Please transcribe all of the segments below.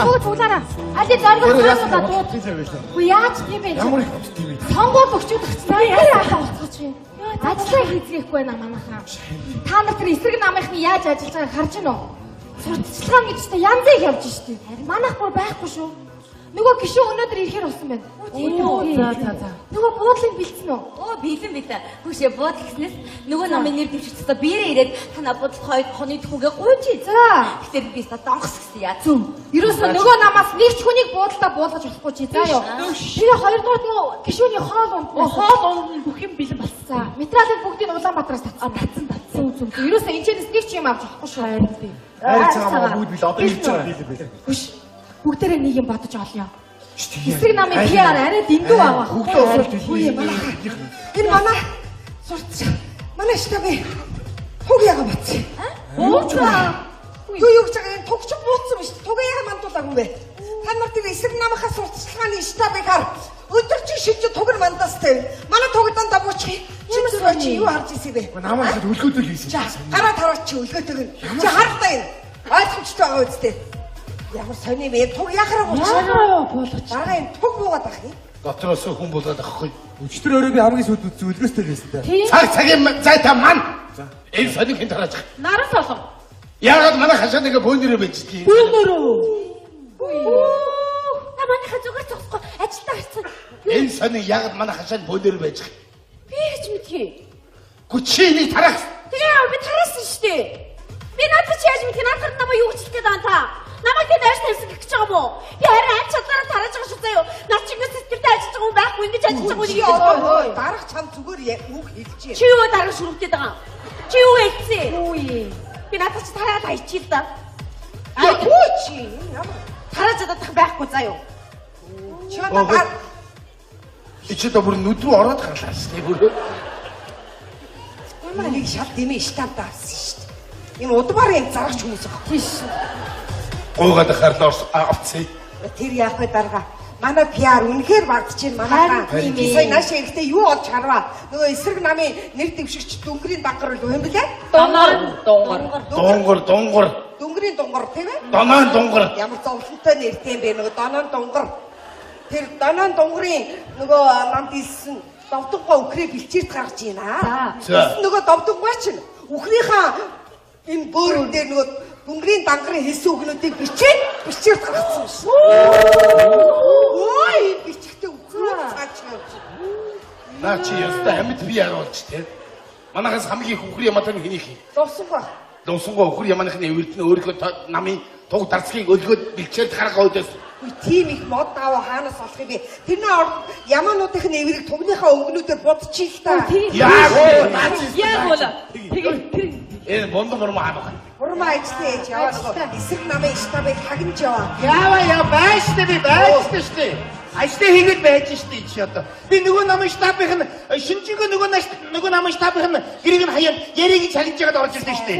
Нөгөө цуглаараа. Аль дөргөө цаашлаа дуу. Үгүй яаж тийм бэ? Ямар их хот тийм бэ? Сонгуул өгчүүд өгчихсан. Яа хаалга болцооч юм. Ажлаа хийцгээхгүй байна манайхаа. Та нар тэр эсрэг намынхны яаж ажиллаж байгааг харж байна уу? Сурталчилгаан гэж та янзыг явж штеп. Манайх бүр байхгүй шүү. Нөгөө гişүү өнөөдөр ирэхээр болсон байна. За. Нөгөө буудлыг бэлдсэн үү? Оо, бэлэн бэлээ. Хүүшээ буудал гэснээс нөгөө намын нэр дэвшигчдээ биерээ ирээд танаа буудал хойд хоны түүгээ гуйжи. За. Гэтэр би та донгос гэсэн яа. Зүм. Ерөөсөө нөгөө намаас нэг ч хүнийг буудлаа буулгаж болохгүй чи. За юу. Тэгээ хоёрдугаар нөгөө гişүүний хоол унд. Хоол унд бүх юм бэлэн болсон. За. Материалыг бүгдийг Улаанбаатараас татсан. Зүм. Ерөөсөө энэчнээс нэг ч юм авч болохгүй шүү. Хайр цаамаа бүгд бил одоо ирж байгаа. Хүш. Бүгдээрээ нэг юм бодож олё. Эсрэг намын PR арай дэндүү аваа. Бүгдөө Энэ манай сурч. Манай штабын туг яга бацсан. Ууцаа. Юу гэж байгаа юм тугч бууцсан биш. Туг яга мандуулаагүй бэ? Та нар тэр эсрэг намынхаа сурталчилгааны штабыг хар. Өдөр чи шилж тугэр мандастай. Манай тугдан давуучих. Чи юу харж ирсэн бэ? Намайг өлгөөдөг хийсэн. Гараа тараач чи өлгөөдөг нь. Чи харлаа энэ. Ойлгомжтой байгаа үстэй. Ямар сони бэ? Туг яхараа буулгаж. Дараа энэ туг буугаад ах юм. Дотроос хүн болоод авахгүй. Өчтөр өөрөө би хамгийн сүүлд үзсэн өлгөөстэй байсан дээ. Цагийн зайтай ман. За. Энэ соник хэн тарааж. Наран солон. Яагаад манай хашаа нэг бөөнөрөө байждгийг. Бөөнөрөө. Та манайха зүгээр зогсохгүй ажилдаа гарсан. Энэ соник яагаад манай хашаанд бөөнөрөө байж. Би ч мэдхий. Гүчиний тарах. Тэгээ би тараасан шүү дээ. Би надад ч яаж мэдхий надад намайг юу гэж хэлгээд байгаа та. Намайг тэ дайш тавьсан гэх гэж байгаа мó. Би харин аль чадлаараа тарааж байгаа шүү заяа. Наад чи ингээд сэтгэлтэй ажиллаж байгаа юм байхгүй ингэж ажиллаж байгаа юм Ой, дарах чам зүгээр үг хэлж. Чи юу дараа шүрхтээд байгаа? Чи юу хэлсэн? Үгүй. Би надад чи тараад хайчих л да. Аа юу чи? Тарааж чадах байхгүй заяа. Чи одоо Ичээд бүр нүд рүү ороод гарлаа шүү дээ бүр. Ямар нэг шал дэмээ штаб даасан шүү дээ. Энэ удмаар юм зарагч хүмүүс байгаа. Тийш. Гойгоод харлаа авцээ. Тэр яах вэ дарга? Манай PR үнэхээр багдчихээн манайхаа. Сая нааш ихтэй юу олж харваа? Нөгөө эсрэг намын нэр дэвшигч дүнгэрийн дангар л юм блэ? Дунгар. Дүнгэрийн дунгар тийм ээ? Доноо дунгар. Ямар зовлонтой нэртэй юм бэ нөгөө доноо дунгар. Тэр доноо дунгарын нөгөө намд илсэн довдгоо өхрээ бэлчээрд гаргаж байна. Нөгөө довдгоо чинь өхрийнхаа энэ бөөрөн дээр нөгөө дүнгэрийн дангарын хэлсэн үгнүүдийг бичээд гаргацсан шүү. Ой, бичгтээ үгүй цаач явж. Наа чи яста амьд би яаруулж те. Манайхаас хамгийн их өхөр яматай хэнийг хий. Довсонгүй. Довсонгүй өхөр яманыхны эвэрт нь өөрийнхөө намын туг дарцгийг өлгөөд бэлчээд гаргаа өдөөс. Тийм их мод даваа хаанаас олох юм бэ? Тэрний орд ямаануудын эврийг тугныхаа өнгөнүүдээр бодчих та. Яг бол. Энэ бондо мөрмө хаах. Урмаа ичтэй яваа нөгөө эсрэг намын штабыг хагнаж яваа. Яа байштай би байштай штэ. Ажлаа хийгээд байж штэ чи одоо. Би нөгөө намын штабын шинжэнгөө нөгөө намын штабын гэрийг нь хаяад яриг чалж яагаад орж ирсэн штэ.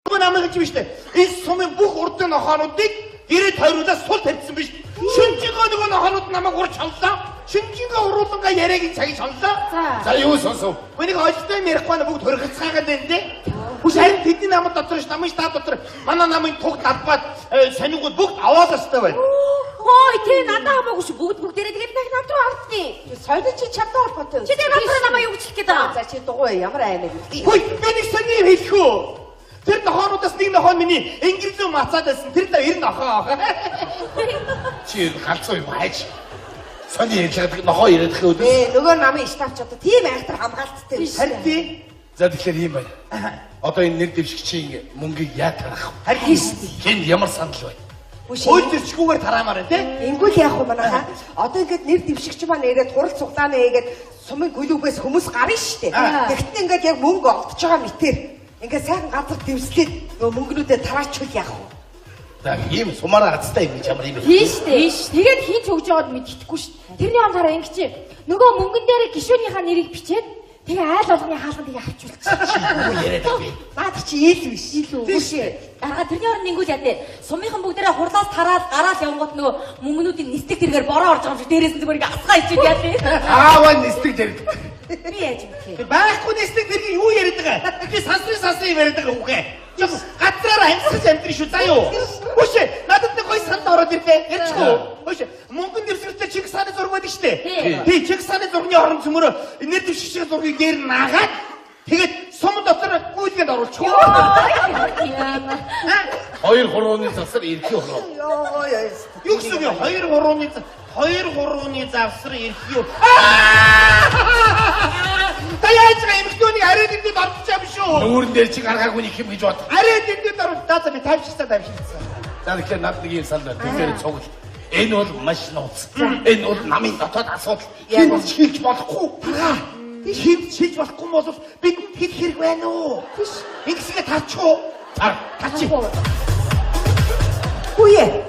Үгүй намайг гэж штэ. Энэ сумын бүх урдын нохоонуудыг гэрээ тойруулаад сул тавьсан биш. Шинжэнгөө нөгөө нохоонууд намайг урж чанлаа. Шинжэнгөө уруулангаа яриагийн цагийг сонлоо. За юу сонсов? Үнийг ойлтой ярихгүй на бүгд хөргөцгаагаад байна дээ. Хүч харин тэдний намд дотор ш намын штаб дотор манай намын туг талбад сонингууд бүгд авааластай байна. Хой тий надад хамаагүй шүү бүгдээрээ тэгээд нах над руу авцгий. Сойд чи чадтай холбоотой. Чи тэгээд надад намайг юу гэж хэлэх гээд байгаа? За чи дугуй ямар аймаг вэ? Хөөе би нэг сони хэлэх үү? Тэр нохоонуудаас нэг нохоон миний инглизүү мацаад байсан. Тэр л 90 нохоо. Чи галзуу юм хайж. Сони ярьдаг нохоо яриад их өдөөс. Нөгөө намын штабч одоо тийм айхтар хамгаалттай биш. Харин тий. За тэгэхээр юм байна. Одоо энэ нэр дэвшигчийн мөнгийг яа тарах вэ? Харин шүү. Тэнд ямар санал байна? Хөөе зэрчгүүгээр тараамаар тий. Ингүүл яах вэ манайхаа? Одоо ингээд нэр дэвшигч маань ирээд хурал цуглааны хийгээд сумын гүлүүгээс хүмүүс гарна штэ. Тэгтэн ингээд яг мөнгө олдож байгаа мэтэр. Ингээд сайхан газар дэвслээд нөгөө мөнгнүүдээ тараачвал яах вэ? За ийм сумаараа хацтай юм ямар юм бэ? Тийш дээ. Тэгээд хийж өгж байгаад мэддэхгүй шүү. Тэрний онцороо ингэж нөгөө мөнгөн дээр гişүүнийхаа нэрийг бичээд тэгээ айл болгоны хаалганд тэгээ авчулчих. Юу яриад бэ? Наад чи ил биш. Илүү Тийш. Дараа тэрний орнд ингүүл яа дээ. Сумынхан бүгдээрээ хурлаас тараад гараал явгот нөгөө мөнгнүүдийн нисдэг тэргээр бороо орж байгаа юм шиг дээрээс нь зүгээр ингээ асгаа ичээд яа дээ. Ааваа нисдэг дээр. Би яаж мэдхээ. Байхгүй нэстэг тэр юу яриад байгаа. Би сансрын яасан юм яриад байгаа үгүй. Газраараа амьсгаж амьдрын шүү заа юу. Үгүй надад нэг гоё санд ороод ирлээ. Ярьчихгүй. Үгүй мөнгөн дэвсгэртэй Чиксаны зураг байдаг штэ. Тий Чиксаны зургийн орон цөмөрөө нэр дэвшигчийн зургийг дээр наагаад тэгээд сум дотор гүйлгэнд оруулчих. Хоёр хурууны завсар эрхий хуруу. Юу гэсэн юм 2-3-ны завсар эрхий юу. Таяаж байгаа эмэгтэйний арайд энд орчих юм шүү. Нүүрэн дээр чи гаргаагүй нэг юм гэж бод. Арайд энд орох даа би тавьчихсан. За тэгэхээр над нэг юм санд байна. Тэгэхээр цугл. Энэ бол маш нууц. Энэ бол намын дотоод асуудал. Энэ бол шилж болохгүй. Шилж болохгүй юм бол бидэнд хэд хэрэг байна уу? Ингэсгээ тарчихуу. Тарчих. Үе.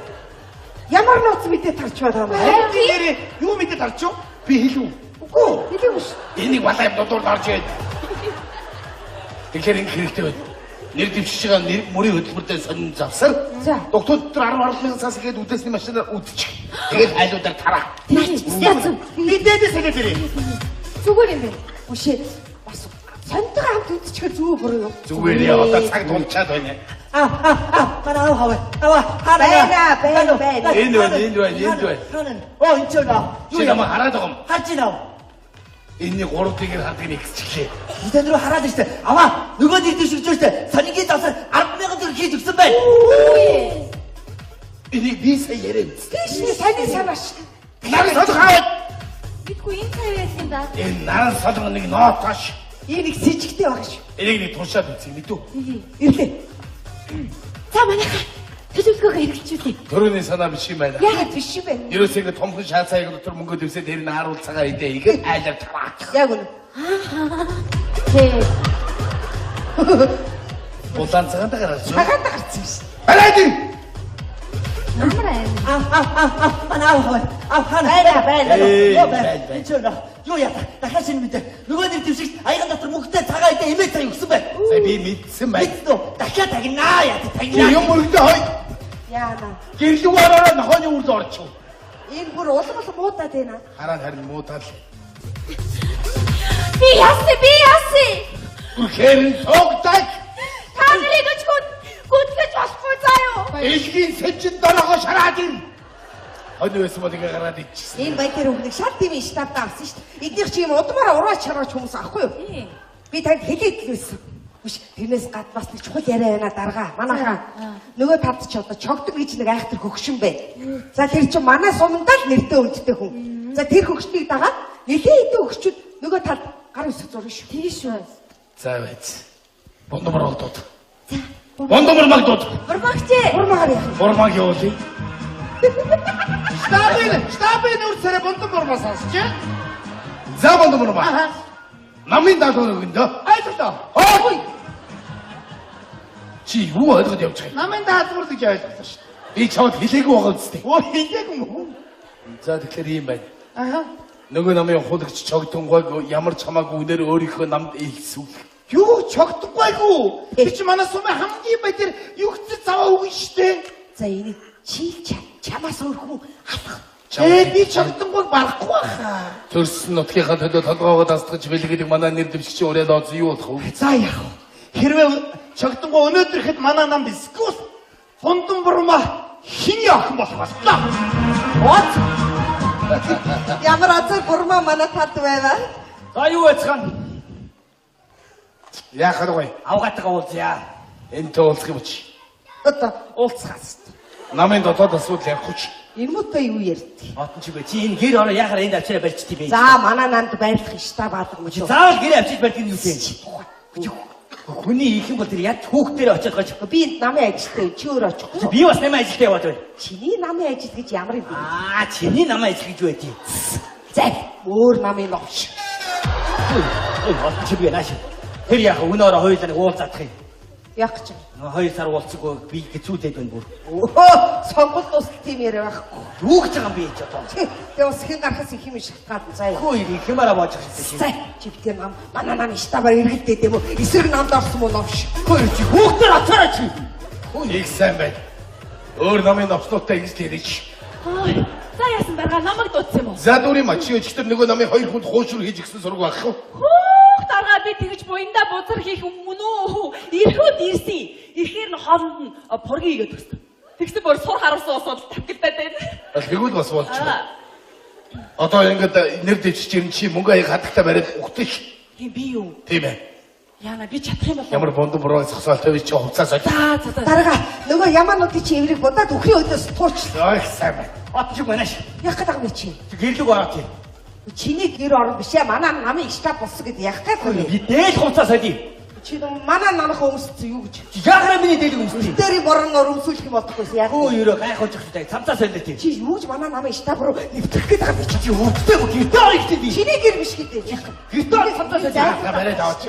Ямар ноц мэдээ тарч байгаа юм бэ? Би юу мэдээ тарчуу? Би хэлв. Үгүй. Хэлээгүй ш. Энийг балай додор гарч ирээд. Тэгэхээр ингэ хэрэгтэй байна. Нэр дэвшиж байгаа нэр мөрийн хөтөлбөртэй сонин завсар. Доктор 10 сая гээд үдээсний машинаар үдчих. Тэгээд айлуудаар тараа. Мэдээдээ сэгээд ирээ. Зүгээр юм бэ. Үгүй. Бас сонтойгоо хамт үдчихээр зүг бүрөө юу? Зүгээр яа одоо цаг тулчаад байна. Манай хаваа. Байна. Энд байна. Оо энэ ч наа. Чи намайг хараад байгаа юм. Харж байна. Энэний 3 дэгээр хардгийг нэгсчихлээ. Эдэн рүү хараад штэ. Аваа нөгөө дэд шигж штэ. Санигийн завсар 10,000 төгрөг хийж өгсөн байна. Энийг би сая яриад. Тийш саний санааш. Нарийн солих аваад. Бидгүй энэ цай байсан да. Энэ нарийн солих нэг ноотоош. Энийг сэжигтэй байгаа шүү. Энийг нэг туршаад үзье мэдүү. Ирлээ. За манайхаа төлөвлөгөөгөө хэрэгжүүлээ. Төрөний санаа биш юм байна. Яг биш юм байна. Ерөөсөө ингэ томхон шаацааг дотор мөнгө дэвсээ тэр нь харуул цагаа идэ игээд айлаар тараач. Яг үнэ. Тий. Улаан цагаанд гараад. Цагаанд гарцсан шүү. Барайд ин. Намраа. Манай хаваа. Байна. Энэ ч наа. Юу яа. Дахиад шинэ мэдээ. Нөгөө нэр дэвшигч аяхан дотор мөнгөтэй цагаа идэ имээ цаа өгсөн байна. За би мэдсэн бай. Мэднэ. Дахиад тагнаа яа. Тагнаа. Юм өргөдөө хой. Яана. Гэрлэг ороо нохооны үрд орчих. Энэ бүр улам муудаад байна. Харин муудаад. Би яасан. Үрхэрэн тогтаг. Та нарыг өчгөн гүтгэж болохгүй заяа. Элгийн сэжин дорогоо шараад ин. Хонь байсан бол ингээ гараад ичсэн. Энэ баяр хүүхнийг шал тийм штабтаа авсан шүү дээ. Эднийх чи юм удмаараа ураач чаргаж хүмүүс авахгүй юу? Би танд хэлээд л байсан. Үш тэрнээс гад бас нэг чухал яриа байна дарга. Манайхаа нөгөө тад ч одоо чогдог гэж нэг айхтар хөгшин бай. За тэр чинь манай сумандаа л нэртэй үлддэг хүн. За тэр хөгшнийг дагаад нэлээд хэдэн хөгчүүд нөгөө тад гар үсэг зурна шүү. Тийш үү. За байц. Бондомор олдоод. Бондомор магдууд. Бурмагчээ. Урмаар яах. Бурмаг явуулъя. Штабын үрсэрэ бондомор масаасч. За бондомор ба. Намын даалгавар өгөндөө. Ойлголоо. Ой. Чи юу ойлгоод явж байгаа юм? Намын даалгавар гэж ойлголоо шүү. Би чамд хэлээгүй байгаа үстэй. Оо хэлээгүй мөн. За тэгэхээр ийм байна. Аха. Нөгөө намын хулагч чогтонгойг ямар ч хамаагүй үнээр өөрийнхөө намд илсүүл. Юу чогтгойгүй. Тэр чи манай сумын хамгийн баяр югцэд заваа өгнө штэ. За энийг чийлч чамаас өөр хүн алах. Би чогтгойг барахгүй баха. Төрсөн нутгийнхаа төлөө толгоогоо дасгаж бэлгэдэг манай нэр дэвшигчийн ураад оз юу болох вэ? За яах вэ? Хэрвээ чогтгой өнөөдөр ихэд манай намд эсвэл фондон бурма хиний охин болох боллоо. What? Ямар азар бурма манай тад байваа? За юу яцхан? Яах вэ? Авгаатгаа уулзъя. Энтэй уулзах юм чи. Одоо уулзахаас. Намын дотоод асуудал ярихгүй. Энэ мөтэй юу ярьдгийг. Отон чи бэ? Чи энэ гэр ороо яхаар энд авчираа барьчтий бэ? За манай нанд байрлах штаб алга мөн. Заавал гэрээ авчиж барьдаг юм үү? Хүний их юм бол тэр яг хүүхдээр очиод гож. Би энд намын ажилтай чи өөр очихгүй. Би бас намын ажилтай яваад байна. Чиний намын ажил гэж ямар юм бэ? Чиний намын ажил гэж байдгийг. За өөр намын новш. Отон чи бэ нааш. Тэр яг өнөөрөө хоёулаа нэг уулзаадах юм. Яг ч. 2 сар уулзсаггүй би хэцүүлээд байна бүр. Өө сонгол тусал тийм яриа байхгүй. Юу гэж байгаа юм бэ ч одоо. Тэгээ бас хэн гарахаас их юм шалтгаан заяа. Хөөе их юмараа боож байгаа За чи битээ нам манай намын штабаар эргэлдээд юм уу? Эсрэг намд орсон мó новш. Хөөе чи хүүхдэр очоороо чи. Их сайн байна. Өөр намын новчнуудтай ингэж ярьж. За яасан дарга намайг дуудсан юм уу? За дүүр юм а чи өчтөр нөгөө намын 2 хүнд хуушур хийж гисэн сураг байх уу? Хөөх дарга би тэгж буян уянда бузар хийх өмнө үү? Ирэхэд ирсэн. Ирэхээр нь хоолнд нь пургийн игээд өгсөн. Тэгсэн бүр сур харуулсан усууд тавгилдаад байна. Тэгвэл бас болчихоо. Одоо ингээд нэр дэвчиж ирэн чи мөнгө аяг хадагтаа бариад өгтөө ш. Тийм би юу? Тийм ээ. Яна би чадах юм бол. Ямар бондо буруу зогсоол тавьж чи хувцас олж. За. Дарга нөгөө ямаануудын чи эврийг будаад үхрийн өдөөс туурч. Ой сайн байна. Отч манаш. Яг гэдэг юм чи. Гэрлэг ороод тийм. Чиний гэр орон биш ээ. Манай намын штаб болсон гэд яг гэх юм. Би дээл хувцас олъё. Чи манай намынх өмссөн юу гэж. Яагаад миний дээл өмсөв? Дээрийн борон өмсүүлэх юм болдоггүйс яг. Өө ерөө гайхуулж ихтэй. Цамцаас олъё тийм. Чи юу гэж манай намын штаб руу нэвтрэх гээд байгаа юм чи. Чи өвдөлтөө гэртээ орох гэдэг би. Чиний гэр биш гэдэг. Гэртээ орох цамцаас олъё. За бариад аваач.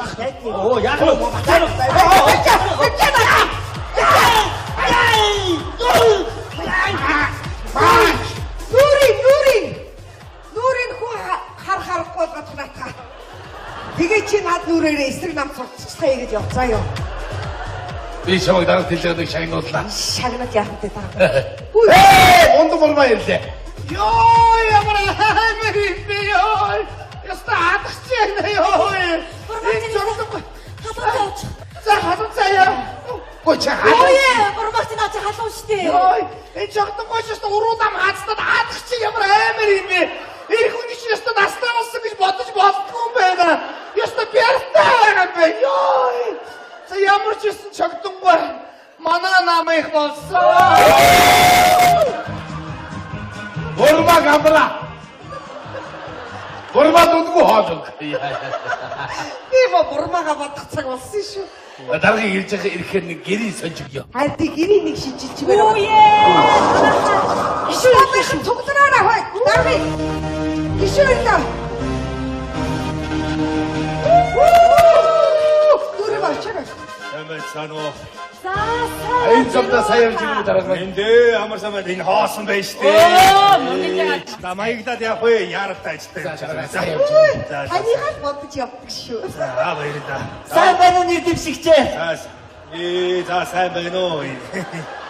Оо яагаад Нүрийн хүү харахгүй гаднатаа. Тэгээ чи над нүрээрээ эсрэг нам сурцгаая гэж явцаа юу. Би чамайг дараад хэлээд шагнууллаа. Шагнад яахантай таа. Бондо бурмаа ирлээ. Ёо ямар амар юм бэ ёо. Яста адагчаа ёо. За хатуцаа. Гоо чаа. Бурмагч наач халуун штэ. Ёо энэ жогтон гош яста уруудам хаацтад адагчаа ямар амар юм бэ. Эх хүний чи яста настай болсон гэж бодож болтгүй юм байна. Яста бяртай юм бэ ёо. За ямар ч юм чогтонгой манай намайг болсон. Бурмаа гамбра. Бурмаа дундгүй хоолог. Тийм бурмаага бодох цаг болсон шүү. Дараагийн ирж байгаа ирэхээр нэг гэрийн сонжигё. Харин гэрийн нэг шижиж чигээр. Оо ээ. Ишүү биш цугтараа хой. Дарби. Ишүү та. Дүр бачаа. Эмэцано. Энэ замда саяар жигүү дараагаа. Эндээ амар самад энэ хоосон байж тээ. Оо мөнгөнд Намайгдад явах вэ? Яаралтай ч тээ. Саяар жигүү. Танийхаас бодож явдаг шүү. За баярлалаа. сайн байна уу нэр дэвшигчээ? За сайн байна уу?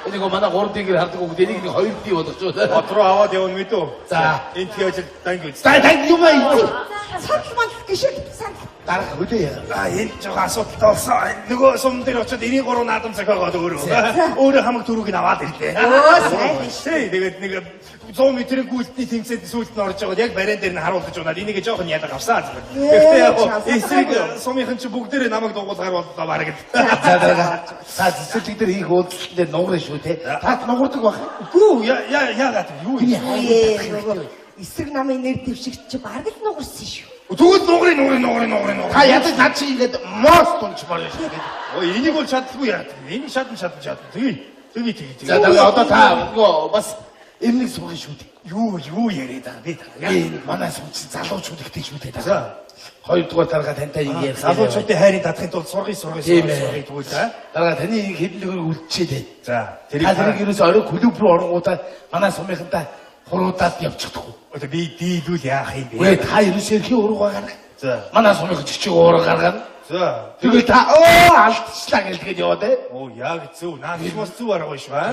Энийг манай 3 дийгэр хардаг үг энийг 2 дий болгож байна. Бот руу аваад явна мэдүү. За. Энэ тгийж данг үз. За дан юм аа. Санал мал гişиг сан. Дараах хөдөө яа. Энэ жоо асуудалтай болсон. Нөгөө сум дээр очиод 93 наадам захиагаад өөрөө. Өөрөө хамаг төрүүг нь аваад ирлээ. Оо сайн биш. Тэгээд нэг 100 метрийн гүйлтний тэмцээнд сүүлд нь орж байгаа. Яг бариан дээр нь харуулж унаад энийг жоохон ялга авсан. Гэхдээ яг эсрэг сумынхан чи бүгдээрээ намайг дугуулгаар боллоо бараг. За дараагаа. За цэцэлэг дээр хийх уулзалт дээр нуурна шүү те. Та нуурдаг баг. Үгүй яагаад юу юм? Нөгөө эсрэг намын нэр дэвшигч чи бараг л нугарсан шүү. Тэгвэл нуурын. Та ядаж над чи ингээд мост тунч болно шүү дээ. Ой энийг бол чаддаггүй яа. Энийг шатна. Тэгээ. За дараагаа одоо та нөгөө бас эмнэг суух шүү дээ. Юу яриад байгаа бэ? Энэ манай сүнч залуучууд ихтэй шүү дээ. За. Хоёрдугаар дараагаа тантай ингэ ярьсан. Залуучуудын хайрыг татахын тулд сургыг тэгвэл за. Дараагаа таны хэднэгээр үлдчихэд. За. Тэр ерөөс орой клуб руу оронгуудаа манай сумынхантай хуруудаад явчихдаггүй. Одоо би дийлүүл яах юм бэ? Вэ та ерөөс ерхий уруугаа гаргах. За. Манай сумынх чичиг уурга гаргана. За. Тэгээд та алдчихлаа гэлгээд яваад ээ. Оо яг зөв. Наа би бас зөв арга биш ба.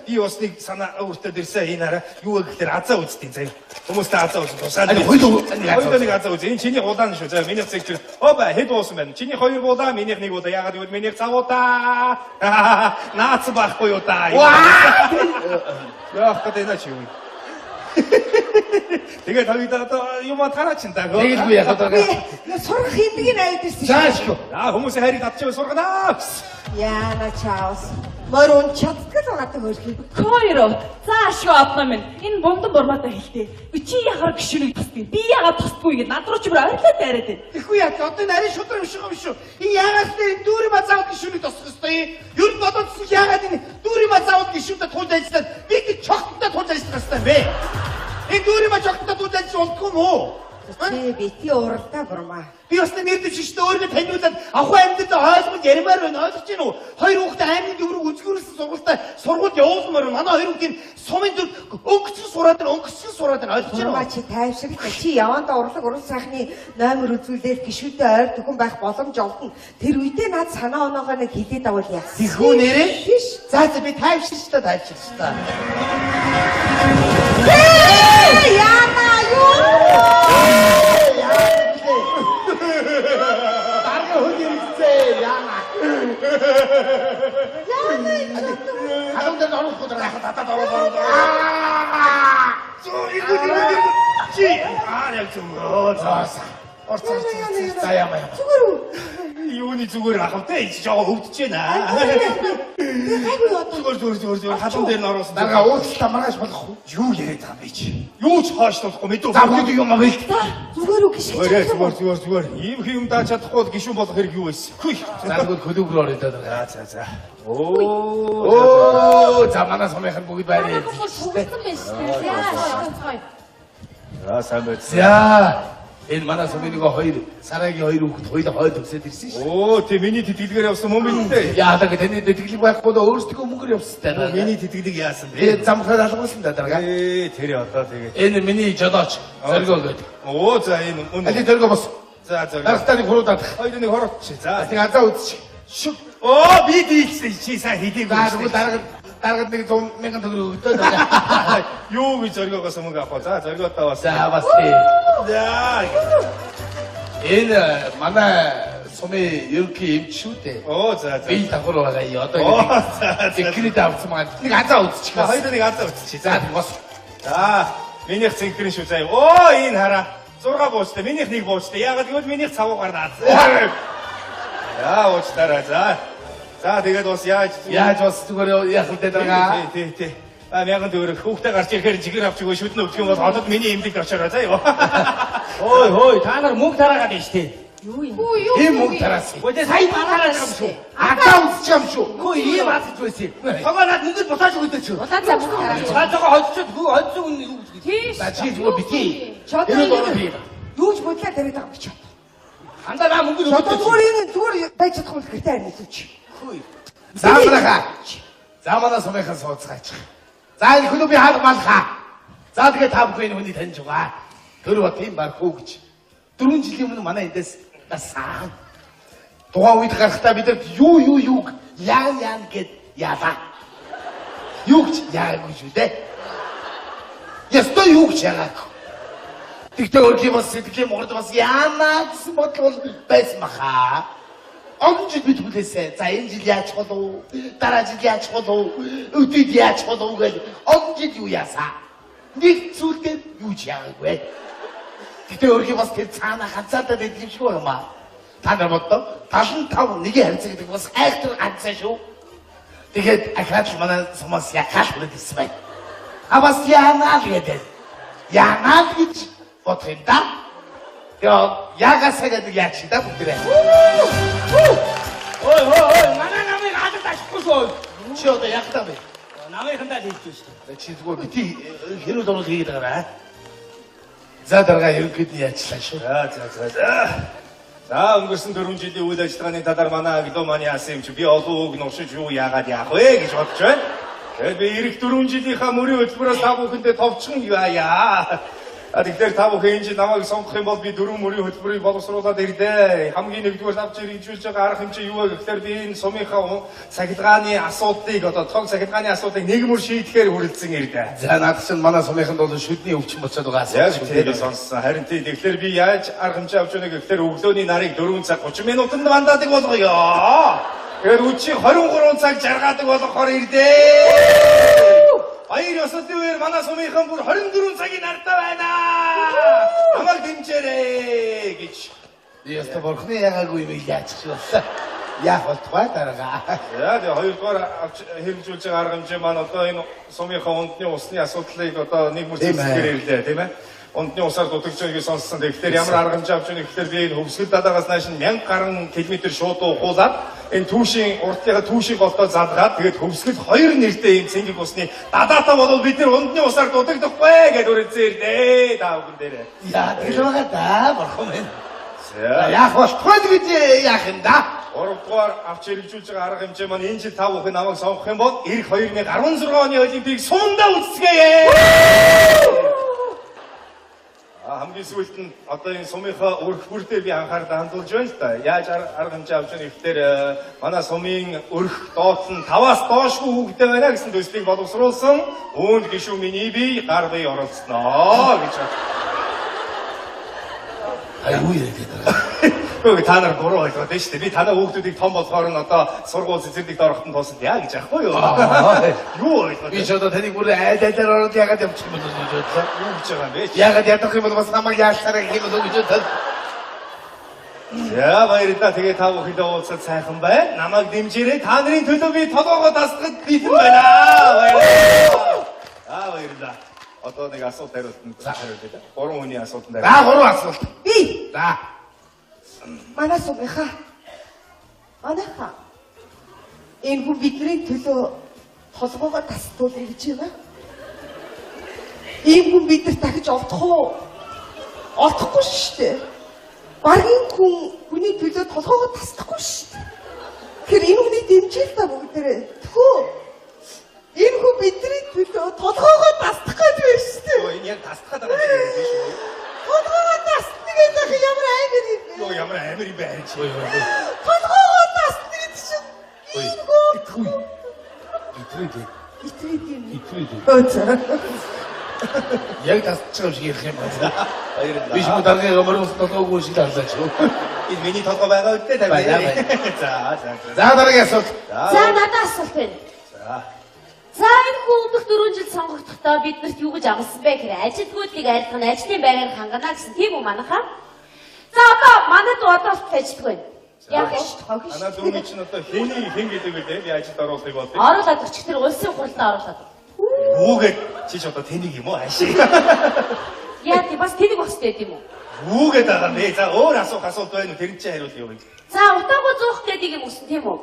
Би бас нэг санаа өөртөө дэрсэн энэ хараа юу гэхээр азаа үзтiin заяа. Хүмүүстэй азаа үзэн тусаад. Хоёулаа нэг азаа үз. Энэ чиний улаан шүү. За миний цэгч. Оба хэд уусан байна. Чиний хоёр булаа, минийх нэг булаа. Ягаад гэвэл минийх завуудаа. Наац байхгүй юу та. Яах гэдэг нэ чи юу. Тэгээд тавидаа юм тараачин даа. Тэгэлгүй яхад байгаа. Сурах хэдийг найд ирсэн шүү. Заашгүй. Хүмүүсийн хайрыг татчих сурганаа. Яна чаус. Мөрөн чаддаг байгаа хөрхий. Койро. Заашгүй апна минь. Энэ бомдон бурмаатай хэлтэй. Чи яхаар гişүнийг тусдгийг. Би ягаад тусдгүй ингэ над руу ч бүр ойрлоод байраад байна. Ихгүй яа одоо нарийн шудраг биш юм шүү. Энэ ягаад энэ дүүрэн бацаад гişүнийг тусах хэвтэй. Ер нь бодоодсэн ягаад энэ дүүрэн бацаад гişүнтэй тулж ажиллаад би гэж чогттой тулж ажиллах хэвтэй бэ? Энэ дүүрэн бацаад тулж ажиллаж болдгоо мó? Чи бити уралдаа бурмаа. Би бас нэр дэвшигчтэй өөрийгөө таниулаад ахуй амьдад ойлгож ярмаар байна. Ойлгож байна уу? Хоёр хүүхдээ аймгийн дүүрэг үзгүүрсэн сургуульд явуулмаар байна. Манай хоёр хүүхдийн сумын дүр өнгөцсөн сураад байна. Ойлгож байна Бурмаа уу? чи тайвширтай. Чи явандаа урлаг сайхны номер үзүүлээд гişүүдээ ойр төхөн байх боломж олдно. Тэр үедээ над санаа оноогоо нэг хилээд авал яасан. Тэгхүү нэрээ? Биш. За би тайвширчтай. Яна юу? 가동 дээр орох удаа хатаад орох. 이거. 아니야 좀. орцоо. За яамаа. 이혼이 죽을 아깝대. 저거 없잖아. зүгээр хатан дээр нороос. Нарга уучлаа маргааш болох уу? юу яриад байгаа юм бэ чи? Юу ч хааш болохгүй мэдээ. За бүгд юм аа. Зүгээр үү гişиг. зүгээр. Ийм юм дааж чадахгүй гişүүн болох хэрэг юу байсан? Хүй. За бүгд хөлөг рүү орё даа. За. Оо, за манай сумынхан бүгд байна. Шугсан байна шүү дээ. Яа. За сайн байна. За энэ манай сумын нэг хоёр сарагийн хоёр хүүхэд хоёулаа хойл төгсөөд ирсэн шүү. Оо тий миний тэтгэлгээр явсан мөн бидтэй. Яадаг таны тэтгэлэг байхгүй доо өөрсдөө мөнгөөр явсан таа. Миний тэтгэлэг яасан бэ? Замхаар алгуулсан даа дарга. Тэр одоо тэгээд. Энэ миний жолооч зоргоо гэдэг. Оо за энэ мөн. Али зоргоо бос. За. Даргатаны хуруудаад. Хоёрыг хорооч. За. Тэг азаа үзчих. Шүг. Оо би дийлсэн чи сайн хийдийгүй. Даргад нэг 100,000 төгрөг өгдөө даа. Юу гэж зоргоогоос мөнгө авах. За зоргоотаа бас. За бас тий. За. Энэ манай сумын ерөнхий эмч шүү дээ. Оо за. Би давхар байгаа юм. Одоо Оо за. секрет авсан маань нэг азаа үзчих. Хоёрыг азаа үзчих. За бос. За. Минийх цэнхрэн шүү заяа. Оо энэ хараа. 6 буучтай. Минийх нэг буучтай. Яагаад гэвэл минийх цавуугаар наацсан. Яа уучтараа за. За тэгээд бас яаж бас зүгээр яах вэ даа. Тий. А мяган төгрөг хүүхдээ гарч ирэхээр жигэр авч өгөө шүдэн өгчих юм бол одод миний эмнэлэгт очоорой заа юу. Хөөе та нар мөнгө тараагаад байна шүү дээ. Юу юм? Ийм мөнгө тараас. Үгүй сайн тараагаад байгаа юм шүү. Азаа үзчих юм шүү. Хөөе ийм аадч байсан юм. Тогоо над мөнгөд босааж өгдөө ч. Улаан цаа бүгд. Та жоо хоцчод хоцсон хүн юу гэж. Тийш. За чи зүгээр битгий. Юуж бодлоо тавиад байгаа юм чи. Андаа наа мөнгөд Одоо өгдөө. зүгээр байж чадахгүй гэртээ харин хэлээч. Заамраха. Замана сумынхан сууцгаач. За энэ клубын хаалга малхаа. За тэгээ та бүхэн энэ хүнийг таньж байгаа. Тэр ба тийм баг хөө гэж. 4 жилийн өмнө манай эндээс насаа. Тухайн үед гарахтаа бидэрт юу яан гэд яалаа. Юу гэж яагүй шүү дээ. Ястой юу гэж яагааг. Тэгтээ өөрхийн бас сэтгэлийн морд бас яанаа гэсэн бодол байсан баха. Он жил бид хүлээсэ. За энэ жил яаж болов? Дараа жил яаж болов? Өдөрт яаж болов гэж он жил юу яасаа. Нэг зүйлдээ юу ч яагаагүй. Гэтэ өөрхийн бас тэр цаана ганцаардаа байдаг юм шиг байна. Та нар боддоо 75 нэг харьцагдаг бас айхтар ганцаа шүү. Тэгээд ахаад манай сумаас яхаад үлдсэн байна. А бас яанаа гэдэг. Яанаа гэж бодох юм да. Яагасаа гэдэг яач да бүгдээ. Ой манай намайг хадад ашихгүй шүү. Чи одоо яг таа бэ? Намайхандаа л хэлж шүү. Чи зүгээр бити хэрүүл орол хийгээд байгаа. За дарга ерөнхийд нь яачлаа шүү. За өнгөрсөн 4 жилийн үйл ажиллагааны талаар манай агломаны яасан юм чи би олон үг нушиж юу яагаад яах вэ гэж бодож байна. Тэгээд би ирэх 4 жилийнхаа мөрийн хөтөлбөрөөс та бүхэндээ товчхон яая. Тэгэхээр та бүхэн энэ намайг сонгох юм бол би 4 мөрийн хөтөлбөрийг боловсруулад ирдээ. Хамгийн нэгдүгээр авч ирж байгаа арга хэмжээ юу вэ гэхээр би энэ сумынхаа цахилгааны асуудлыг одоо тог цахилгааны асуудлыг нэг мөр шийдэхээр хүрэлцэн ирдээ. За наад чинь манай сумынханд бол шүдний өвчин болчиход байгаа. Яг тийм сонссон. Харин тэгэхээр би яаж арга хэмжээ авч өгнө гэхээр өглөөний нарыг 4 цаг 30 минутанд мандаадаг болгоё. Тэгэхээр үчи 23 цаг жаргаадаг болгохоор ирдээ. Баяр ёслолын үеэр манай сумынхан бүр 24 цагийн нартай байна. Намайг дэмжээрэй гэж. Би яста борхны ягаагүй юм яачих вэ? Яах болтугай дарга. Яа тэгээ хоёрдугаар хэрэгжүүлж байгаа арга хэмжээ маань одоо энэ сумынхаа ундны усны асуудлыг одоо нэг мөр зэвсгээр ирлээ тийм ээ. Ундны усаар дутагж байгааг сонссон. Тэгэхээр ямар арга хэмжээ авч өгнө гэхээр би энэ хөвсгөл далаагаас нааш 1000 гаруй километр шууд уулаад энэ түүшийн уртынхаа түүшийн голтоо задгаад тэгээд хөвсгөл 2 нэртэй энэ цэнгэг усны дадаатаа бол бид нар ундны усаар дутагдахгүй гэж үргэлжлээ ирлээ. Та бүхэн дээрээ. Яа тэр байгаа да борхон байна. За яах болтугай гэж яах юм да? 3-дугаар авч хэрэгжүүлж байгаа арга хэмжээ маань энэ жил та бүхэн намайг сонгох юм бол эх 2016 оны Олимпийг сумдаа үзцгээе. Хамгийн сүүлд нь одоо энэ сумынхаа өрх бүр дээр би анхаарлаа хандуулж байна л да. Яаж арга хэмжээ авч байгаа гэхээр манай сумын өрх доотлол нь 5-аас доошгүй хүүхдээ байна гэсэн төслийг боловсруулсан. Үүнд гишүүн миний бие гар бие оролцсноо гэж байна. Ай юу яриад байгаа. Гэхдээ та нар буруу ойлгоод байна шүү дээ. Би танаа хүүхдүүдийг том болохоор нь одоо сургууль цэцэрлэгт орохдоо тоосонд яа гэж яахгүй юу? Юу ойлгоод Би ч одоо таныг бүр айлаар ороод ягаад явчих юм бол гэж бодлоо. юу гэж байгаа юм бэ? Ягаад ядах юм бол бас намайг яалтараа гэх юм бол гэж бодлоо. За баярлалаа. Тэгээ та бүхэндээ уулзаад сайхан байна. Намайг дэмжээрэй. Та нарын төлөө би толгоогоо тасдагд бэлэн байна. Баярлалаа. Баярлалаа. Одоо нэг асуулт хариултанд хариулъя. Гурван хүний асуултанд хариулъя. За гурван асуулт. Би За. манай сумынхаа манайхаа энэ хүн бидний төлөө толгоогоо тасдуулъя гэж байна. Ийм хүн бид нар дахиж олдох уу? Олдохгүй шүү дээ. Багийн хүн хүний төлөө толгоогоо тасдахгүй шүү дээ. Тэгэхээр энэ хүний дэмжээл та бүгдээрээ. Тхөө. Энэ хүн бидний төлөө толгоогоо тасдах гэж байна шүү дээ. Энэ яг тасдахад байгаа юм биш үү? Толгоогоо тасдах гэдэг ямар аймаг юм бэ? Юу ямар амир юм бэ харин чи. Толгоогоо тасдах гэдэг чинь. Энэ хүн Яг тасчих юм шиг ярих юм байна. Баярлалаа. Би ч дараагийн гомроос толгойг шиг дарлаач. Энэ миний толгой байгаа үстэй та Байна, байна. байна. За. За дараагийн асуулт. За надад асуулт байна. За. За энэ хүн өмнөх 4 жил сонгогдохдоо биднэрт юу гэж амласан бэ гэхээр ажилтгуулыг айлтгах, ажлын байраар хангана гэсэн тийм үү манайхаа? За одоо манайд одоо ажилладаг байна. Яг ш хогш. Анаа дүүний чинь одоо хэн гэдэг үлээ би ажилд оруулахыг болдог. Оруулаад өчтөр тэр улсын хурлаа оруулаад. Үүгээд чи ч одоо тэнийг юм уу ашиг. Яа тий бас тэнийг багс дээ тийм үү? Үүгээд байгаа юм бэ. За өөр асуулт байна уу? Тэр нь чи хариулъя юу вэ? За утаагүй зуух гэдэг юм өсөн тийм үү?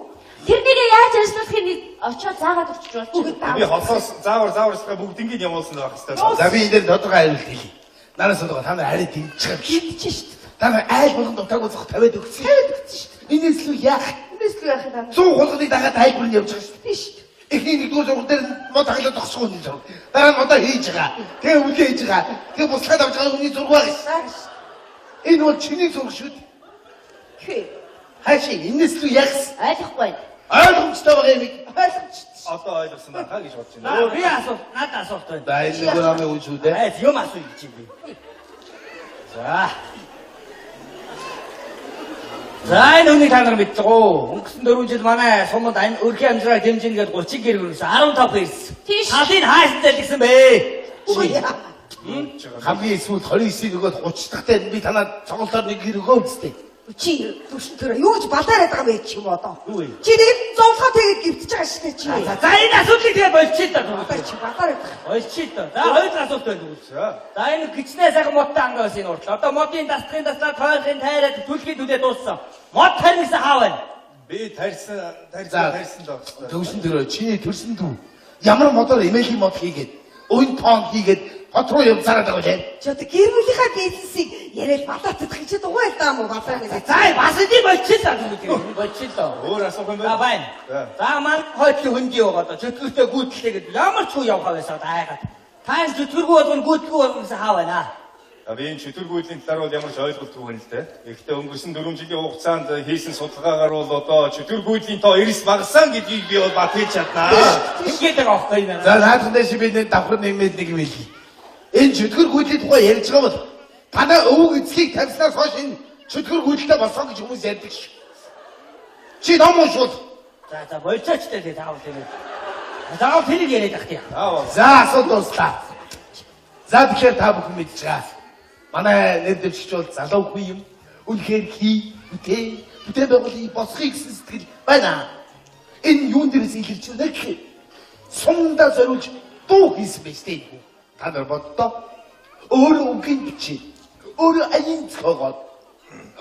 Тэрнийг яаж ажиллуулахыг нэг очиод заагаад өчөж болчих. Би холсоос заавар бүгднийг явуулсан байх хэрэгтэй. За би энэ дээр тодорхой хариулт хэлье. Нараас одоо та нар арай дэмжих юм. Идэж шүү дээ. Та нар айл болгонд утаагүй зах тавиад өгсөн. Тавиад өгсөн шүү дээ. Энэс л яах? Энэс л яах юм бэ? 100 хулгыг дагаад тайлбар нь явж байгаа шүү дээ. Биш шүү дээ. Эхний нэгдүгээр сургууль дээр мод хаглаад тогсох үний зураг. Дараа нь модоо хийж байгаа. Тэгээ үлээ хийж байгаа. Тэгээ буслаад авч байгаа үний зураг байна. Энэ бол чиний зураг шүү дээ. Хээ. Хаашаа энэс л яахс? Ойлгохгүй байна. Ойлгомжтой байгаа юм. Ойлгомжтой. Одоо ойлгосон байна гэж бодож За байна. би асуулт, надад асуулт байна. За энэ нэг намын үн шүү дээ. Юм асууя гэж би. За. За энэ үнийг та нар мэддэг үү? Өнгөрсөн 4 жил манай суманд өрхийн амжираа дэмжинэ гэдэг 30 гэр өрнөсөн 15 ирсэн. Тийш. Талын хаасан дэлгэсэн бэ? Хамгийн эсвэл 29-ийг өгөөд 30 дахьтай би танаа цогцолоор нэг гэр өгөө үстэй. Чи түшин төрөө юу гэж балаараад байгаа юм бэ чи юм одоо? Юу вэ? Чи нэг зовлогоо тэгээд гівтэж байгаа шүү дээ чи. За энэ асуултыг тэгээ болчих та. Одоо чи балаараад байгаа. Болчих та. За хоёр асуулт байна үү? За энэ гिचнээ сайхан модтой ангаас энэ уртлаа. Одоо модын дасгын таслаа тойлохын тайраад түлхий түлээ дууссан. Мод тарьсан хаа байна? Би тарьсан доо. Төвшин төрөө чиний төрсөн дүү. Ямар модоор эмээлийн мод хийгээд, өвн тоон хийгээд хот руу явцараад байгаа юм. Чи одоо гэр бүлийнхаа бизнесийг яриад балаатах гэж дугуй л даа мó балаа нэг. За бас энэ болчих та гэдэг. Болчих л. Өөр асуух юм За байна. байна. За маань хойтлын хөндөй байгаа. Чөтгөртэй гүйтлээ гэдэг ямар ч юу явах байсан айгаад. Та энэ чөтгөргүй болгоно гүйтлгүй болгоноос хаа байна? Би энэ чөтгөргүйлийн талаар бол ямар ч ойлголтгүй байна л дээ. Гэхдээ өнгөрсөн 4 жилийн хугацаанд хийсэн судалгаагаар бол одоо чөтгөргүйлийн тоо эрс багассан гэдгийг би бол батгаж чаднаа. Ингээд байгаа байхгүй юм. За наадхан дэш би нэг давхар нэмээд нэг юм хэлье. Энэ чөтгөр гүйлийн тухай ярьж байгаа бол танаа өвөг эцгийг тавьснаас хойш энэ чөтгөр гүйдэлтэй болсон гэж хүмүүс ярьдаг шүү. Чи ном уншвал. За болчихч дээ таавал тийм. Заавал тэрийг яриад ах тийм. За асуулт дуслаа. За тэгэхээр та бүхэн мэдж байгаа. Манай нэр дэвшигч бол залуугүй юм. Үнэхээр хий, бүтээ байгуулын босхийг гэсэн сэтгэл байна. Энэ юун дээрээс илэрч байна гэхээр сумдаа зориулж дуу хийсэн байж тээ. Та нар боддоо. Өөрөө үгийн бичээ. Өөрөө аян цогоод.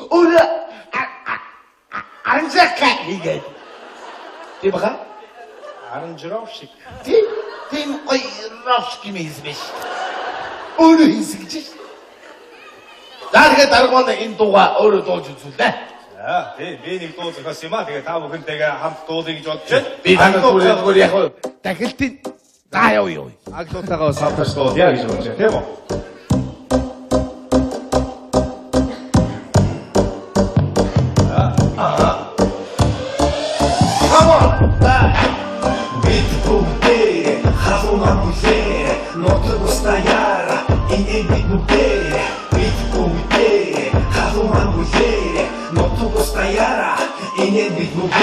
Өөрөө анжака хийгээд. Тийм бага? Аранжировщик. Тийм ой равшки хийсэн байж. Өөрөө хийсэн гэж шүү. Дараагийн даргаван энэ дууга өөрөө дуулж үзүүлээ. За би нэг дуу зохиосон юм аа. Тэгээ та бүхэнтэйгээ хамт дуулъя гэж бодож байна. Би танад бүр яг дахилтын за яв. Агтуудтайгаа самтаж дуулъя гэж бодож байна. Тийм үү? Нот Энэ бид бүгд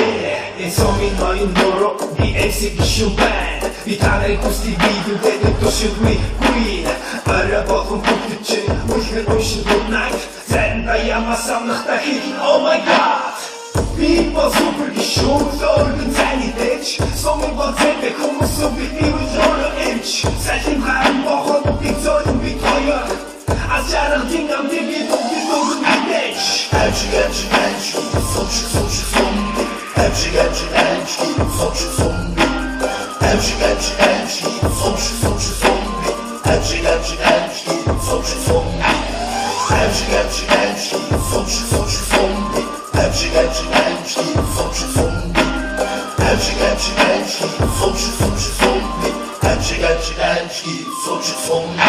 эсомин ноён дөрөв би эсэг шүбэн би танай хүсти видеотэй төшөлгүй гуй ара бохон бүтгэж үхэр өшин бүгнай зэн баямасам нахтахи oh my god би босупер гişүүр зөргөн цанидэж сомын болцэдэ хүмүүс би юу эмч сайхан ган бохон би зөргөн би тоёр Азарах дингам диби дуг мэдэж Амчи сомчи Амчи сомчи сомби Амчи сомчи сомби Амчи сомчи сомби Амчи сомчи сомби Амчи сомчи сомби Амчи сомчи сомби Амчи сомчи сомби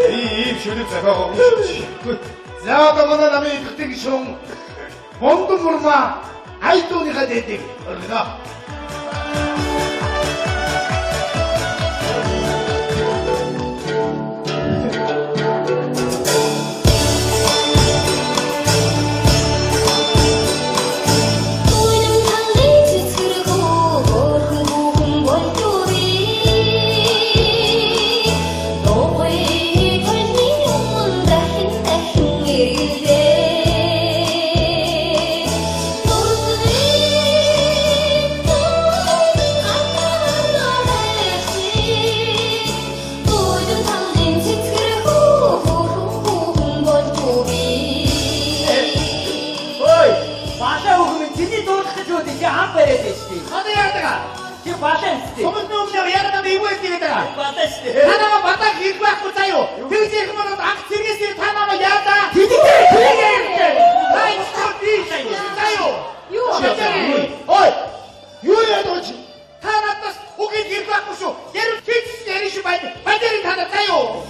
ийм шүлэг захиагаа уншиж. За одоо манай намын идэгтэй гишүүн Мондон мурма айдууныхаа дэдийг өргөнө. Танаа батаг хийх байхгүй заяо. Тэгж их мод анх зэрэгсээр танаа яадаа. Ой. Юу яадаж? Танаас үгүй хийх байхгүй шүү. Яруу тийч яриш байд. Бадэрийн танаа заяо.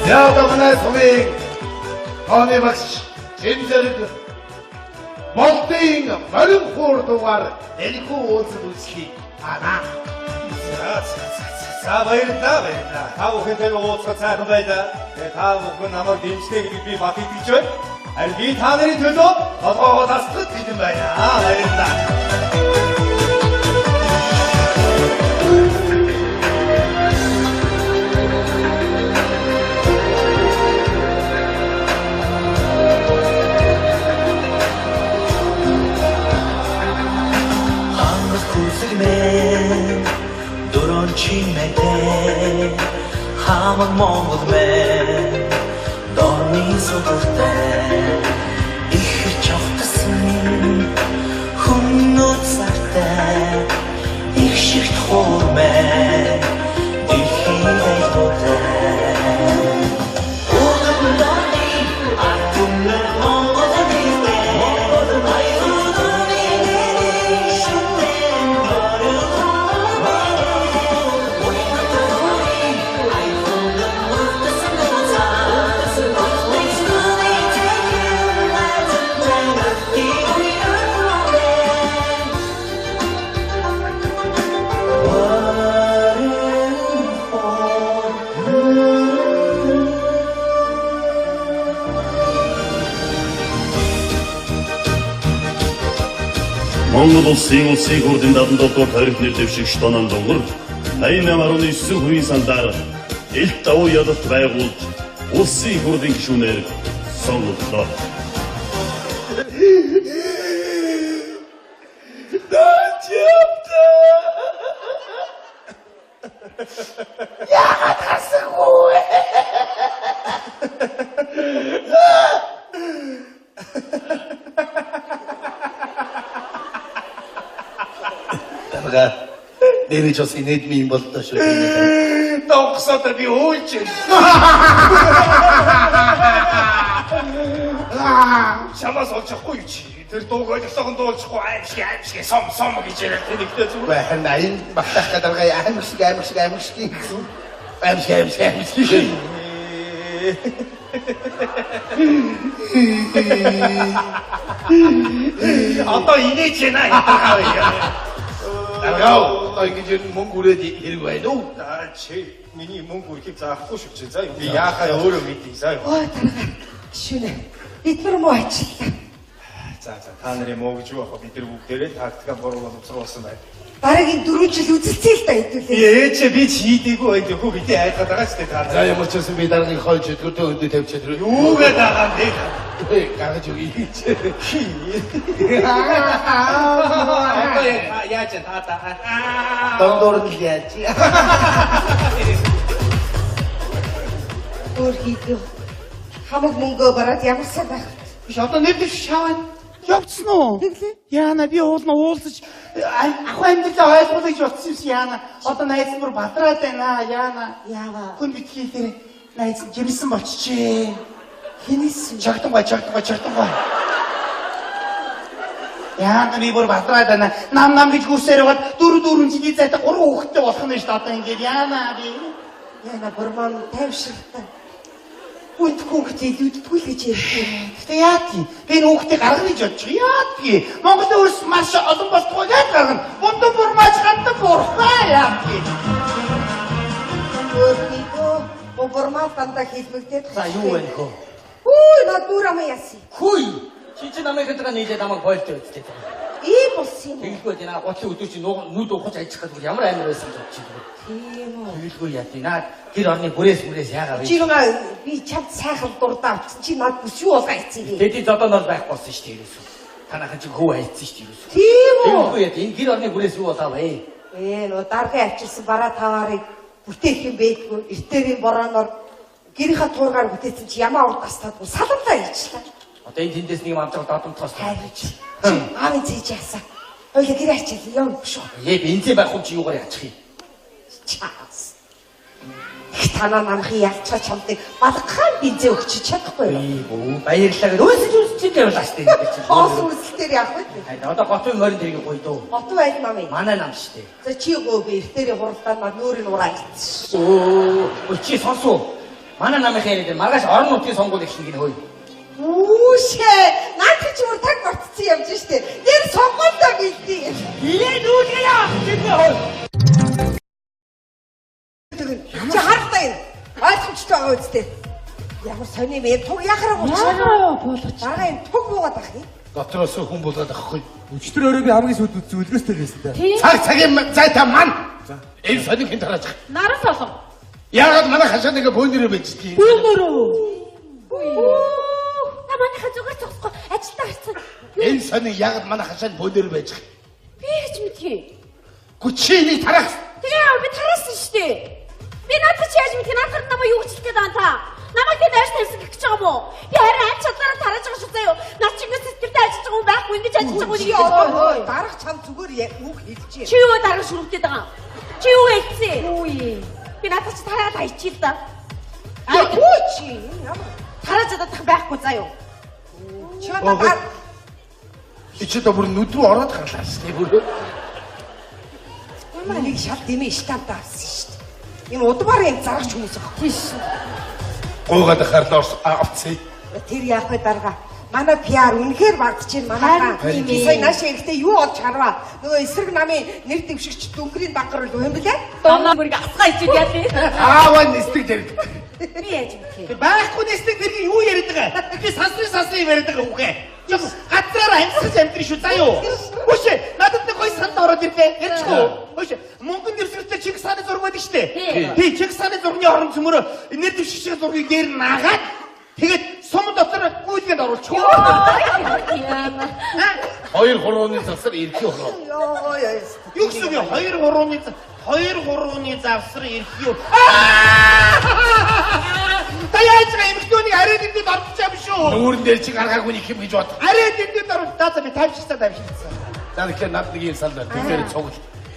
За одоо манай сумын тооны багш Жинзэрэг Болтын барин хуур дугаар дэлгүү уулзал үзлий ана. За баярлалаа. Та бүхэнтэй уулзах цайхан байлаа. Та бүхэн намайг дэмжлээ гэдгийг би бат итгэж байна. Харин би та нарын төлөө толгоогоо тасдагт хэлэн байна. Баярлалаа. Чимэтэй хамаг Монгол мэн дорны содортой их чавтсан хүннүүд сартай их шигт хормэ дэлхийн айлгуутай Уудам дорны артунны Монгол Монгол улсын хурдын 77 тарихны дэвшигч Донан Донгор 88.9 хувийн сандаар элт давуу ядалт байгуулж улсын хурдын гишүүнээр сонгогдлоо. Яагаад хасахгүй? Нэрч ус инээд ми юм бол та шүү. Токсотор би уулч. Чамаас олчихгүй чи. Тэр дууг ойлгосон дуулчихгүй аимшиг сом гэж яриад тэнэгтэй зүг. Бахан айн багтах гадаргай аимшиг. Одоо инээж байна яагаад вэ? Яа, одоо ингэж мөнгө үрээд хэрэг байна уу? чи миний мөнгө үрхийг заахгүй шүү чи. За би яахаа өөрөө мэдээ. За. Ой тарга. Гişүнэ. Бид нар муу ажиллаа. За та нарын муу гэж юу ах бид нар бүгдээрээ тактика буруу боловсруулсан байна. Дараагийн 4 жил үзэлцээ л да хэдүүлээ. Ээч би чийдэггүй байх хөө бидний айгаад байгаа ч та. За ямар ч байсан би дараагийн хойч өдөртөө өндөө тавьчихад руу. Юу гэдэг байгаа юм бэ? Гаргаж өгье. Одоо яаж та. Дондор нь яаж. Өөрхийдөө хамаг мөнгөө бараад ямар сайн байх. Биш одоо нэр дэвш шаваа явцсан уу? Тэглээ. Яана би уулзаж ах амьдралаа ойлгуулж утсан юм яана. Одоо найз бүр бадраад байна яана. Яава. Хүн битгий дээр найз жимсэн болчихжээ. Хинээс Чагтангай. Яана би бүр бадраад байна. Нам гэж гүсээр байгаад 4 жилийн зайтай 3 хүүхэдтэй болох нь шүү дээ одоо ингээд яана би. яна бурман тайвширтай. Үнд хүүхэд илүүддгүй л гэж ярьдаг. Гэтэ яадгийг би энэ хүүхдийг гаргана гэж бодчих. Яадгийг Монгол өөрс маш олон болтгоо яаж гаргана? Мундан бурмаач хандаг буурхаа яадгийг. Өөрхийдөө бурмаа тандаа хэлбэгдээд. За юу вэ хөө? Үй над бүрам яси. Хүй. Чи чи намайг хэдраа нийлээд намайг бойлтой үстэй. Ий болсон юм. Тэгэлгүй дээ наа готлын өдөр чи нүд ухаж ажих гэдэг ямар амар байсан гэж бодчих юм. Тийм үү. Тэгэлгүй яа тий наа гэр орны бүрээс яагаа вэ? Чи би чад сайхан дурдаа авчихсан чи над бүс юу болгоо хийцгээе. Тэди зодоноор байх болсон шүү дээ ерөөсөө. Танайхан чи хөө хайцсан шүү дээ ерөөсөө. Тийм үү. Тэгэлгүй яа тий энэ гэр орны бүрээс юу болоо вэ? Нөө даргын авчирсан бараа таваарыг бүтээх юм байдгүй. Эртээрийн борооноор гэрийнхаа туургаар бүтээсэн чи ямаа урд тастаад саламлаа хийчлээ. Одоо энэ тэндээс нэг юм амжаад додомтоос хайрч. Аав зээж яасан. Ойлоо гэр ачаал яв шүү. Ээ бензин байх юм чи юугаар яачих юм? Чаас. Их танаа намхи ялчаа чамдыг балгахан бензин өгч чадахгүй юу? Бөө баярлалаа гэж үсэж явлаа штэ ингэ чи. Хоос үлсэлтээр явах вэ? Хайда одоо готын морин дэрийг гоё дөө. Готов байд мами. Манай нам штэ. За чи гоо би эртээрээ хуралдаад маа нүүрийг ураа хийсэн. Оо чи сонсоо. Манай намын яриад маргааш орон нутгийн сонгуул их нэг хөөе. Үүшээ наад чи бүр таг болцсон явж штэ. Тэр сонгуультай гэлдий. Илээ нүүгээ яа. Чи хартай юм. Ойлгомжтой байгаа үстэй. Ямар сони мэ туг яхараа болгоч. Дараа энэ туг буугаад ах юм. Дотроос хүн болоод авахгүй. Өчтөр өөрөө би хамгийн сүүлд үзүүлгөөстэй байсан та. Цагийн зайтай мань. Энэ соник хэн тарааж. Наран солон. Яагаад манай хашаа нэг бөөнөрөө бичдэг юм? Бөөнөрөө. Та манайха зүгээр цогсохгүй ажилдаа гарцсан. Энэ соник яагаад манай хашаанд бөөнөрөө байж байгаа? Би ч мэдхий. Гүчиний тараас. Тэгээ би тараасан шүү дээ. Би надад чи яаж мэдхий надад намайг юу гэж хэлгээд байгаа та? Намайг тэ найрс тавьсан гэж байгаа юм уу? Би харин амт чадлаараа тарааж байгаа шүү заяа. Над чи ингэ сэтгэлдээ ажиллаж байгаа юм байхгүй ингэж ажиллаж байгаа юм Ой, дарах чам зүгээр үг хэлж юм. Чи юу дараа шүргдээд байгаа? Чи юу хэлсэн? Үгүй. Би надад чи тараад хайчих л да. Ой чи ямар Тарааж чадах байхгүй заяа. чи одоо Чи одоо бүр нүд рүү ороод гарлаа шүү дээ бүр. ямар нэг шал дэмээ штамп авсан шүү дээ. Энэ удмаар юм зарагч хүмүүс байгаа. Тийш. Гуугаад харлаа авцээ. Тэр яах вэ дарга? Манай PR үнэхээр багдчихээн манайхаа. Сая наашаа ихтэй юу олж харваа. Нөгөө эсрэг намын нэр дэвшигч дүнгэрийн даггар юу юм блэ? Доноо бүрийг асгаа ичээд яа би. Ааваа нэстэг дээр. Би яаж мэдхий. Байхгүй нэстэг тэр юу яриад байгаа? Би сансрын яриад байгаа үгүй. Жог газраараа амьсгаж амьдрын шүү заа юу. Үгүй надад нэг гой санд ороод ирлээ. Ярьчихгүй. Үгүй мөнгөн дэвсгэртэй чиг саны зураг байдаг штэ. Би чиг саны зургийн орон цөмөрө нэр дэвшигчийн зургийг дээр наагаад тэгээд сум дотор гүйлгэнд оруулчих. 2-3-ны засар ирэх юм. Юу гэсэн юм 2-3-ны завсар ирэх юу? Та яаж эмхтөнийг арай дэндээ орчих юм шүү. Нүүрэн дээр чи гаргаагүй нэг юм гэж бод. Арай дэндээ орох таа би тавьчихсан. За тэгэхээр над нэг юм санд тэгэхээр цугл.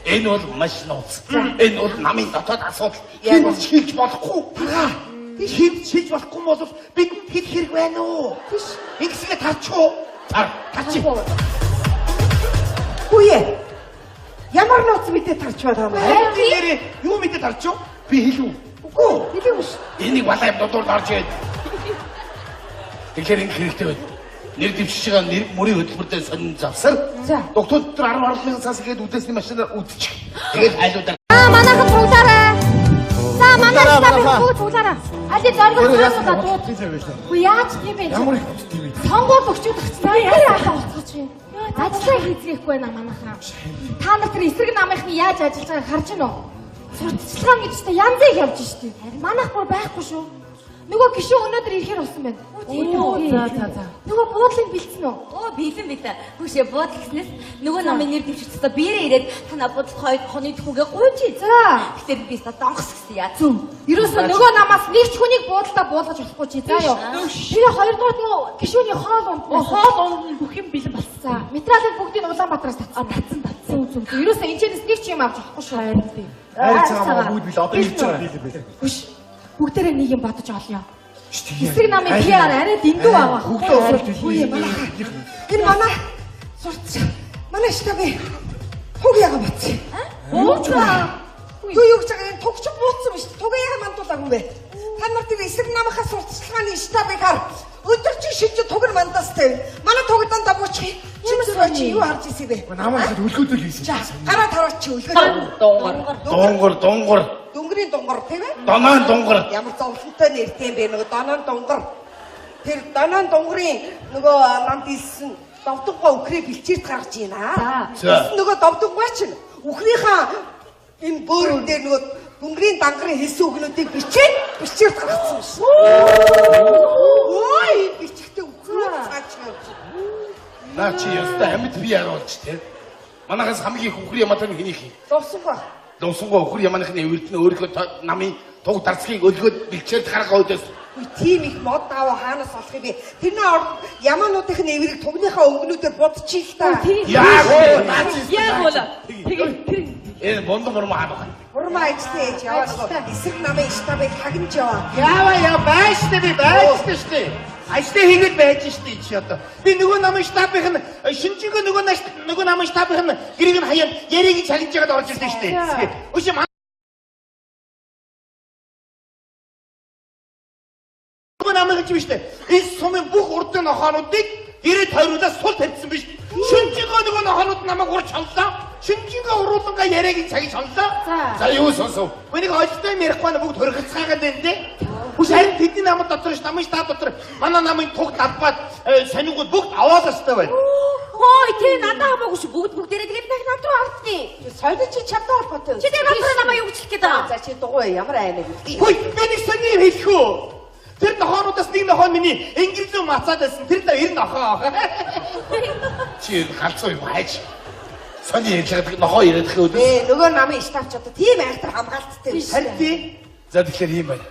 Энэ бол маш нууц. Энэ бол намын дотоод асуудал. Хэн шилж болохгүй. Хэд шилж болохгүй бол бид хэд хэрэг байна уу? Ингэсгээ тарчих. Тарчих. Үе. Ямар ноц мэдээ тарч байгаа юм бэ? Нэрээ юу мэдээ тарчих? Би хэлв. Үгүй, хэлээгүй шүү. Энийг балай додор гарч ирээд Тэгэхээр ингэ хэрэгтэй байна. Нэр дэвшиж байгаа нэр мөрийн хөтөлбөртэй сонин завсар. Дугтууд дотор 10,000 цаас игээд үдээсний машинаар үдчих. Тэгээд хайлуудаар. Манайхан цуглаарай. За манай стаб бүгд цуглаарай. Алид зоргож цааснаа дууд. Үгүй яаж тийм бэ? Ямар их тийм вэ? Сонгуул өгчүүд очсон. Яа болцооч юм. Ажлаа хийцгээхгүй наа манайхаа. Та нар тэр эсрэг намынхны яаж ажиллаж байгааг харж байна уу? Сурталчилгаан гэж та янзыг явж штеп. Манайх бүр байхгүй шүү. Нөгөө гişүн өнөөдөр ирэхээр болсон байна. За. Нөгөө буудлыг бэлдсэн үү? Оо бэлэн бэлэн. Хүшээ буудал гэснээс нөгөө намын нэр дэвшигчдээ биерээ ирээд танаа буудал хойны түүгээ гуйж. За. Гэтэр би та донгос гэсэн яа. Зүм. Ерөөсөө нөгөө намаас нэг ч хүнийг буудалдаа буулгаж болохгүй чи. За юу. Тэгээ хоёрдугаар нөгөө гişүний хоол унд бүх юм бэлэн болсон. За. Материалыг бүгдийг Улаанбаатараас татсан. Зүм. Ерөөсөө энэчнээс нэг ч юм авч авахгүй шүү. Хайр цагаан бүгд бил одоо ирж байгаа билээ бэлээ. Хүш. Бүгдээрээ нэг юм бодож олё. Эсрэг намын PR арай дэндүү аваа. Энэ манай сурч. Манай штабын туг яга бацсан. Уучаа. Юу гэж байгаа юм тугч бууцсан биш. Туг яга мандуулаагүй бэ? Та нар тэр эсрэг намынхаа сурталчилгааны штабыг хар. Өдөржин шилж тугэр мандастай. Манай тугдан давуучих. Чи юу харж ирсэн бэ? Намайг хөлгөөдөл хийсэн. Гараа таваач чи үлгэр. Дунгар. Дүнгэрийн дунгар тийм ээ? Доноон дунгар. Ямар зовлонтой нэртэй юм бэ нөгөө доноон дунгар. Тэр доноон дунгарын нөгөө намд илсэн довдгоо өхрээ бэлчээрт гаргаж байна. Нөгөө довдгоо чинь өхрийнхаа энэ бөөрөн дээр нөгөө дүнгэрийн дангарын хэлсэн үгнүүдийг бэлчээрт гаргацсан шүү. Ой бичгтээ үгүй цаач явж. Наа чи яста амьд би яруулж те. Манайхаас хамгийн их өхрийн ямаатан хэнийг хий. Дурсан ба. Донсонго өхөр яманыхны эвэрд нь өөрийнхөө намын туг дарцгийг өлгөөд бэлчээр гаргаа өдөөс. Тийм их мод даваа хаанаас олох юм бэ? Тэрний орд ямаануудын эврийг тугныхаа өнгөнүүдээр бодчих та. Яг бол. Энэ бондо мормаа баг. Урмаа ичтэй яваа нөгөө эсрэг намын штабыг хагнаж яваа. Яа байштай би байштай штэ. Ажлаа хийгээд байж штэ чи одоо. Би нөгөө намын штабын шинжинхэнэ нөгөө намын штабын гэрийг нь хаяад яриг чалж яагаад орж ирсэн штэ. Өшөө нөгөө намын гэж биш штэ. Энэ сумын бүх урдын нохоонуудыг гэрээ тойруулаад сул тавьсан биш. Шинжинхэнэ нөгөө нохоонууд намайг урч хонлоо. Шинжинхэнэ уруулангаа яриаг цагийг сонлоо. За юу сонсов? Үнийг ойлтой юм ярихгүй нь бүгд хөргөлцгаагаад байна дээ. Хүч харин тэдний намд дотор ш намын штаб дотор манай намын туг надбаад санигууд бүгд авааластай байна. Хой тий надад хамаагүй шүү бүгдээрээ тэгээд дахин над руу авцгий. Солид чи чадтай холбоотой. Чи тэр надад намайг юу гिचлэх гээд байгаа. За чи дугуй ямар аймаг вэ? Хөөе би нэг сони юм хэлэх үү? Тэр нохоонуудаас нэг нохоо миний инглизүү мацаад байсан. Тэр л 90 нохоо. Чи галзуу юм хайж. Сони ярьдаг нохоо яриад их өдөөс. Нөгөө намын штабч одоо тийм айхтар хамгаалттай биш. Харин тий. За тэгэхээр юм байна.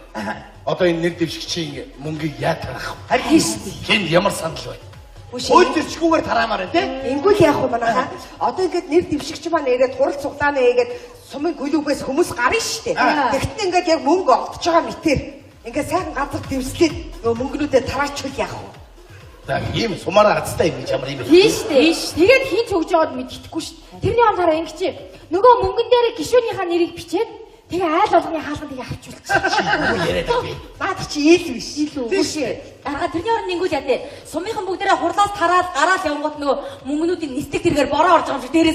Одоо энэ нэр дэвшигчийн мөнгийг яа тарах вэ? Харин шүү. Хин ямар санал байна? Өөлтөрчгүйгээр тараамаар тий. Ингүүл яах вэ манайхаа? Одоо ингээд нэр дэвшигч маань ирээд хурал цуглаана хийгээд сумын гүлүүгээс хүмүүс гарна штэ. Тэгтэн ингээд яг мөнгө олдож байгаа мэтэр. Ингээд сайхан газар дэвслээд нөгөө мөнгнүүдээ тараачвал яах вэ? За ийм сумаараа хацтай юм гэж ямар юм бэ? Тийш. Тэгээд хин ч өгж яваад мэддэхгүй шүү. Тэрний онцороо ингэж нөгөө мөнгөн дээр гişүнийхаа нэрийг бичээд тэгээ айл болгоны хаалганд тэгээ авчулчих. Юу яриад бэ? Наад чи ийл биш. Тийш. Гаргаа тэрний орнд ингүүл яа дээ. Сумынхан бүгдээрээ хурлаас тараад гараал явгот нөгөө мөнгнүүдийн нисдэг тэргээр бороо орж байгаа юм шиг дээрээс